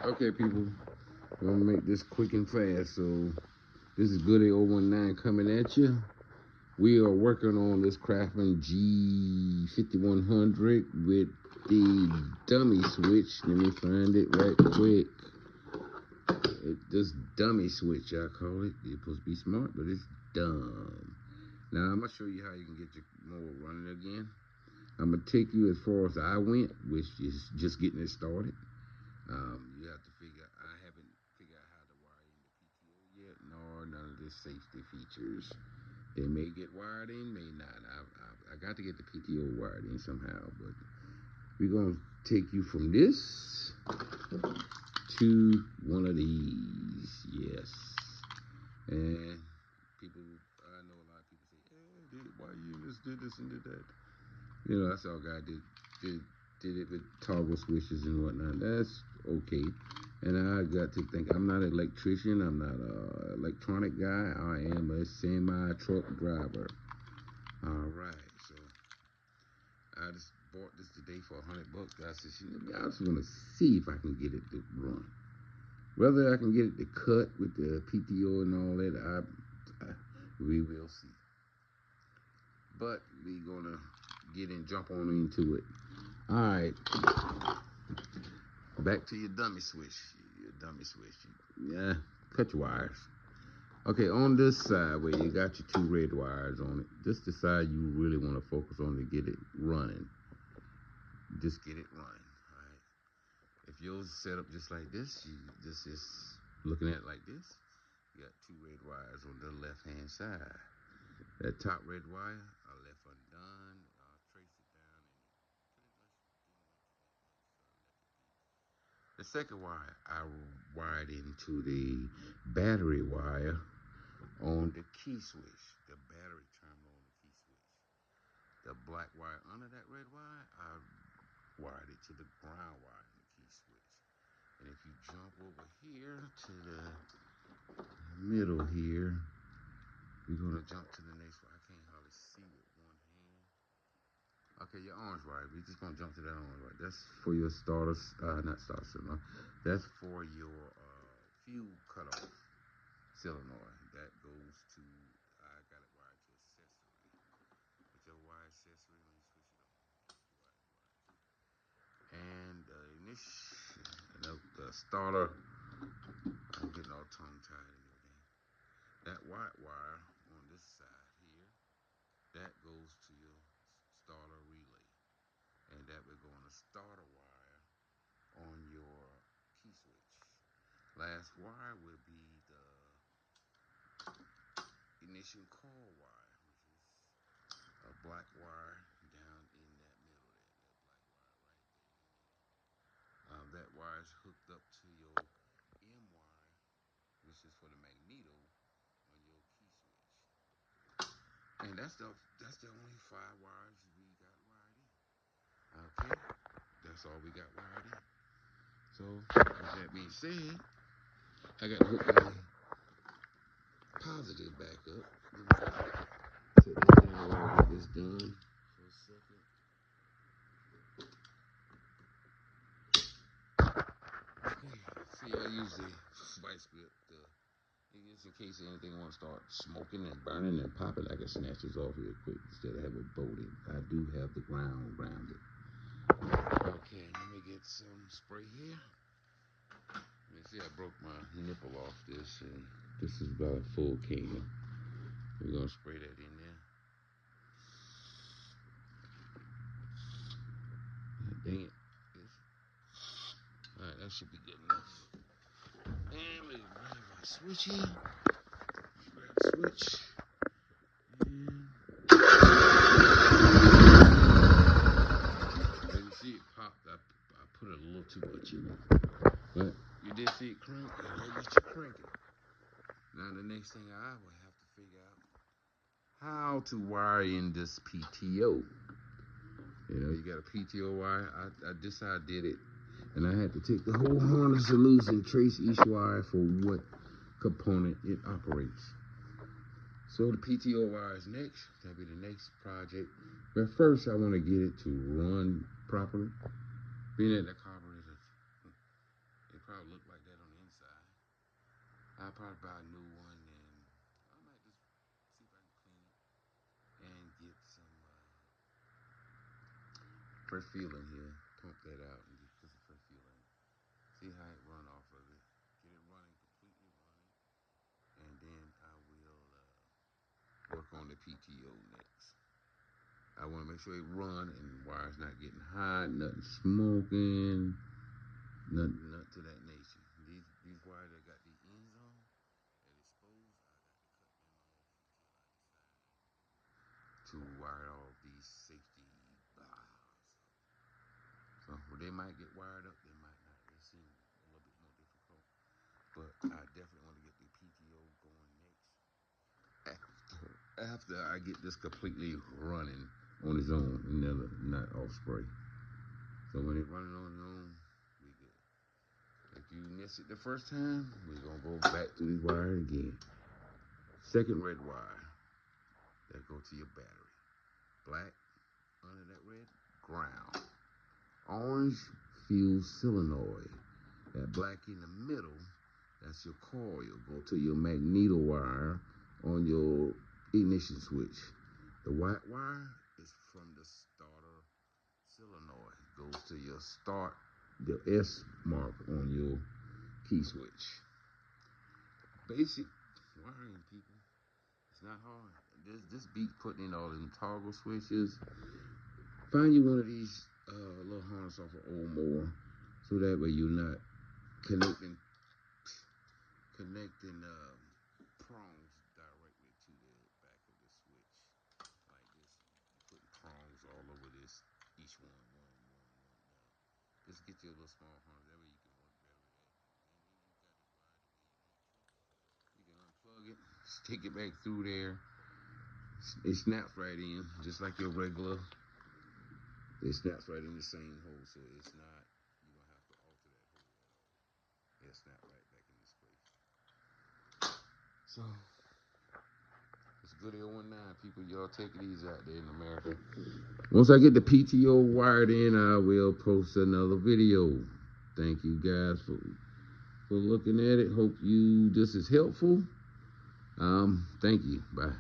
Okay, people, we're gonna make this quick and fast. So this is Goody 019 coming at you. We are working on this Craftsman G5100 with the dummy switch. Let me find it right quick. This dummy switch, I call it. It's supposed to be smart, but it's dumb. Now I'm gonna show you how you can get your mower running again. I'm gonna take you as far as I went, which is just getting it started. You have to figure. I haven't figured out how to wire in the PTO yet, nor none of the safety features. They may get wired in, may not. I got to get the PTO wired in somehow, but we're gonna take you from this to one of these. Yes, and people. I know a lot of people say, "Hey, why you just did this and did that?" You know, that's all God did it with toggle switches and whatnot. That's okay. And I got to think, I'm not an electrician. I'm not an electronic guy. I am a semi-truck driver. All right. So I just bought this today for $100. I said, I just want to see if I can get it to run. Whether I can get it to cut with the PTO and all that, we will see. But we're going to jump on into it. All right. Back to your dummy switch. Yeah, cut your wires. Okay, on this side where you got your 2 red wires on it, this is the side you really want to focus on to get it running. Just get it running, all right? If yours is set up just like this, this is looking at it like this. You got 2 red wires on the left-hand side. That top red wire, I left undone. I'll trace it down and the second wire, I wired into the battery wire on the key switch, the battery terminal on the key switch. The black wire under that red wire, I wired it to the ground wire in the key switch. And if you jump over here to the middle here, we're going to jump to the next one. I can't hardly see with one hand. Okay, your orange wire. We're just going to jump to that orange wire. That's for your starter, not starter cylinder. That's for your fuel cutoff solenoid. That goes to, I got it wired to accessory. With your wire accessory, let me switch it on. And the starter, I'm getting all tongue-tied and everything. That white wire on this side here, that goes to your starter relay. And that will go on the starter wire on your key switch. Last wire will be the ignition coil wire, which is a black wire down in that middle there, that black wire right there. That wire is hooked up to your M wire, which is for the magneto on your key switch. And that's the only 5 wires we got wired in. Okay, that's all we got wired in. So with that being said, I got to hook my positive back up. Set this down while I get this done for a second. Okay, see, I use the vice grip just in case anything wants to start smoking and burning and popping, I can snatch this off real quick instead of have it bolted. I do have the ground grounded. Okay, let me get some spray here. Let me see, I broke my nipple off this, and this is about a full can. We're gonna spray that in there. Dang it. Alright, that should be good enough. And we grab our switch here. Grab the switch. And as you see it popped, I put a little too much in it. But you did see it crank, and I let you crank it. Now the next thing I will have to figure out how to wire in this PTO. You know, you got a PTO wire. This how I did it. And I had to take the whole harness loose and trace each wire for what component it operates. So the PTO wire is next. That'll be the next project. But first, I want to get it to run properly. Being that the carburetor, it probably look like that on the inside. I'll probably buy a new one, and I might just see if I can clean it and get some fresh fuel in here. Pump that out and put some fresh fuel in it. See how it run off of it. Get it running, completely running, and then I will work on the PTO next. I want to make sure it run and the wire's not getting hot, nothing smoking, nothing to that nature. These wires that got these ends on that exposed, I got to cut them off until I decide to wire off these safety bars. So they might get wired up, they might not. They seem a little bit more difficult, but I definitely want to get the PTO going next. After I get this completely running on its own, not off spray. So when it's running on its own, we good. If you miss it the first time, we're gonna go back to this wire again. Second red wire that go to your battery. Black under that red, ground. Orange, fuel solenoid. That black in the middle, that's your coil. Go to your magneto wire on your ignition switch. The white wire is from the starter solenoid. Goes to your start, the S mark on your key switch. Basic wiring, people. It's not hard. This beat putting in all them toggle switches. Find you one of these little harness off an old mower, so that way you're not connecting prongs directly to the back of the switch like this. You put prongs all over this, each one. Just get you a little small harness. That way you can work better with that. And then you got it wired the way you want to. You can unplug it, stick it back through there. It snaps right in, just like your regular. It snaps right in the same hole, so it's not, you don't have to alter that hole at all. It'll snap right back in this place. So, it's good L19, people. Y'all take it easy out there in America. Once I get the PTO wired in, I will post another video. Thank you guys for looking at it. Hope this is helpful. Thank you. Bye.